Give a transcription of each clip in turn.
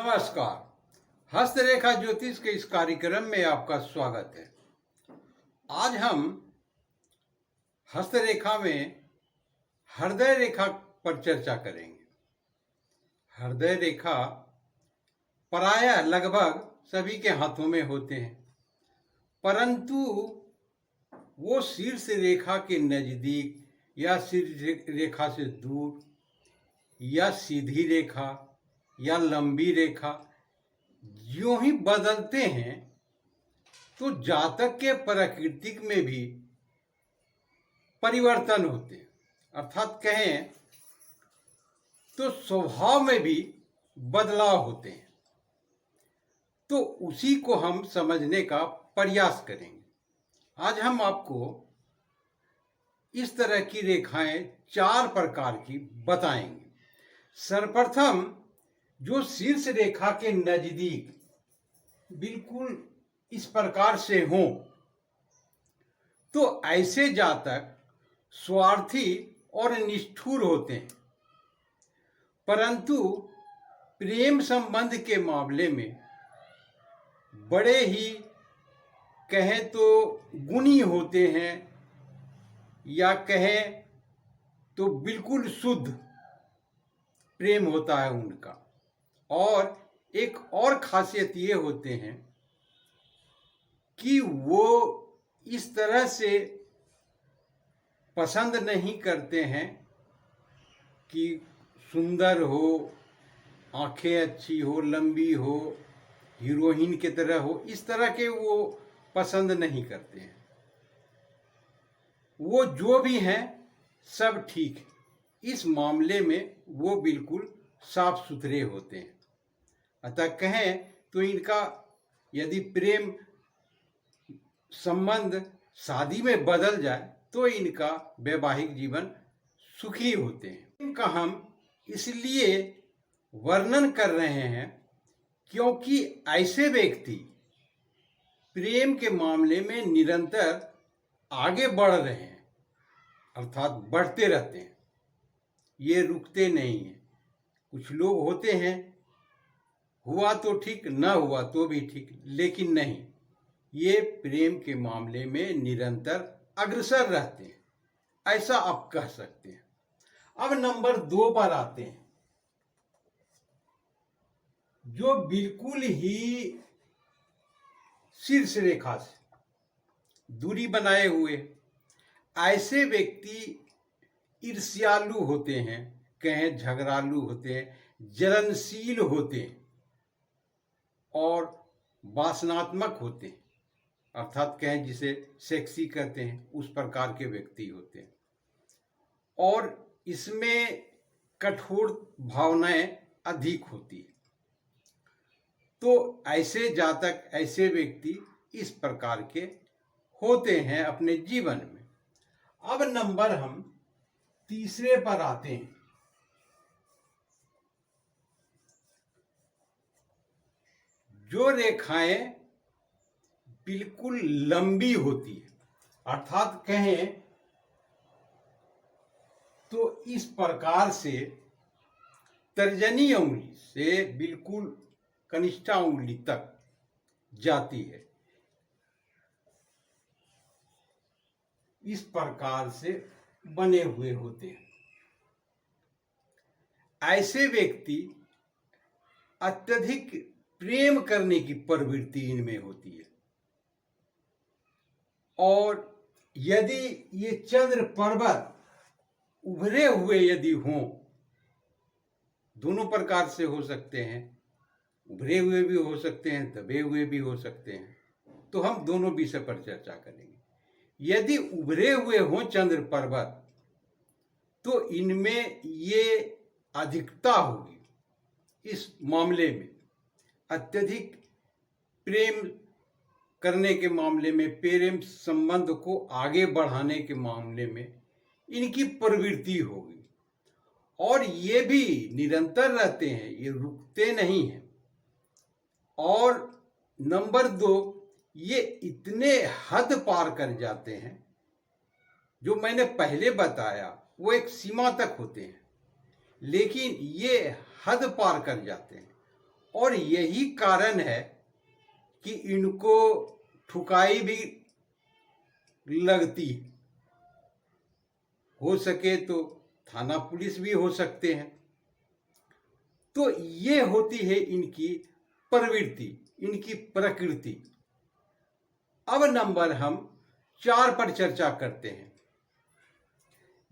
नमस्कार। हस्तरेखा ज्योतिष के इस कार्यक्रम में आपका स्वागत है। आज हम हस्तरेखा में हृदय रेखा पर चर्चा करेंगे। हृदय रेखा प्रायः लगभग सभी के हाथों में होते हैं, परंतु वो शीर्ष रेखा के नज़दीक या शीर्ष रेखा से दूर या सीधी रेखा या लंबी रेखा यूं ही बदलते हैं, तो जातक के प्राकृतिक में भी परिवर्तन होते हैं, अर्थात कहें तो स्वभाव में भी बदलाव होते हैं। तो उसी को हम समझने का प्रयास करेंगे। आज हम आपको इस तरह की रेखाएं 4 प्रकार की बताएंगे। सर्वप्रथम जो शीर्ष रेखा के नजदीक बिल्कुल इस प्रकार से हों, तो ऐसे जातक स्वार्थी और निष्ठुर होते हैं, परंतु प्रेम संबंध के मामले में बड़े ही कहें तो गुणी होते हैं, या कहें तो बिल्कुल शुद्ध प्रेम होता है उनका। और एक और खासियत ये होते हैं कि वो इस तरह से पसंद नहीं करते हैं कि सुंदर हो, आंखें अच्छी हो, लंबी हो, हीरोइन की तरह हो, इस तरह के वो पसंद नहीं करते हैं। वो जो भी हैं सब ठीक है, इस मामले में वो बिल्कुल साफ सुथरे होते हैं। अतः कहें तो इनका यदि प्रेम संबंध शादी में बदल जाए तो इनका वैवाहिक जीवन सुखी होते हैं। इनका हम इसलिए वर्णन कर रहे हैं क्योंकि ऐसे व्यक्ति प्रेम के मामले में निरंतर आगे बढ़ रहे हैं, अर्थात बढ़ते रहते हैं, ये रुकते नहीं हैं। कुछ लोग होते हैं, हुआ तो ठीक, न हुआ तो भी ठीक, लेकिन नहीं, ये प्रेम के मामले में निरंतर अग्रसर रहते हैं, ऐसा आप कह सकते हैं। अब नंबर 2 पर आते हैं, जो बिल्कुल ही शीर्ष रेखा से दूरी बनाए हुए। ऐसे व्यक्ति ईर्ष्यालु होते हैं, कहें झगड़ालू होते हैं, जलनशील होते हैं और वासनात्मक होते हैं, अर्थात कहें जिसे सेक्सी कहते हैं, उस प्रकार के व्यक्ति होते हैं। और इसमें कठोर भावनाएं अधिक होती है। तो ऐसे जातक, ऐसे व्यक्ति इस प्रकार के होते हैं अपने जीवन में। अब नंबर हम तीसरे पर आते हैं, जो रेखाएं बिल्कुल लंबी होती है, अर्थात कहें तो इस प्रकार से तर्जनी उंगली से बिल्कुल कनिष्ठा उंगली तक जाती है, इस प्रकार से बने हुए होते हैं। ऐसे व्यक्ति अत्यधिक प्रेम करने की प्रवृत्ति इनमें होती है। और यदि ये चंद्र पर्वत उभरे हुए यदि हों, दोनों प्रकार से हो सकते हैं, उभरे हुए भी हो सकते हैं, दबे हुए भी हो सकते हैं, तो हम दोनों विषय पर चर्चा करेंगे। यदि उभरे हुए हों चंद्र पर्वत, तो इनमें ये अधिकता होगी। इस मामले में अत्यधिक प्रेम करने के मामले में, प्रेम संबंध को आगे बढ़ाने के मामले में इनकी प्रवृत्ति होगी। और ये भी निरंतर रहते हैं, ये रुकते नहीं हैं। और नंबर 2, ये इतने हद पार कर जाते हैं, जो मैंने पहले बताया वो एक सीमा तक होते हैं, लेकिन ये हद पार कर जाते हैं और यही कारण है कि इनको ठुकाई भी लगती है। हो सके तो थाना पुलिस भी हो सकते हैं। तो ये होती है इनकी प्रवृत्ति, इनकी प्रकृति। अब नंबर हम 4 पर चर्चा करते हैं।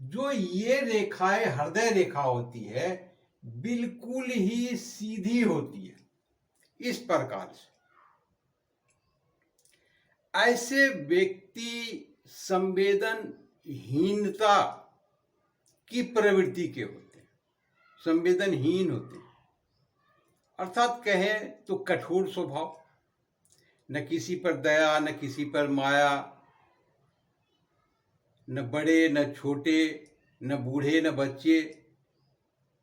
जो ये रेखाएं हृदय रेखा होती है, बिल्कुल ही सीधी होती है, इस प्रकार से। ऐसे व्यक्ति संवेदनहीनता की प्रवृत्ति के होते हैं, संवेदनहीन होते हैं, अर्थात कहें तो कठोर स्वभाव, न किसी पर दया, न किसी पर माया, न बड़े न छोटे, न बूढ़े न बच्चे,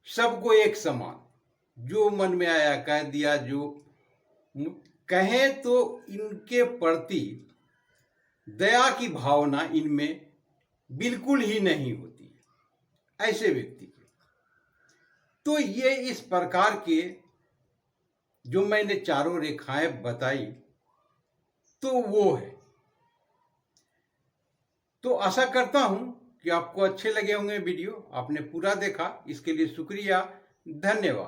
सबको एक समान, जो मन में आया कह दिया। जो कहें तो इनके प्रति दया की भावना इनमें बिल्कुल ही नहीं होती है, ऐसे व्यक्ति के। तो ये इस प्रकार के जो मैंने चारों रेखाएं बताई, तो वो है। तो आशा करता हूं कि आपको अच्छे लगे होंगे वीडियो। आपने पूरा देखा, इसके लिए शुक्रिया, धन्यवाद।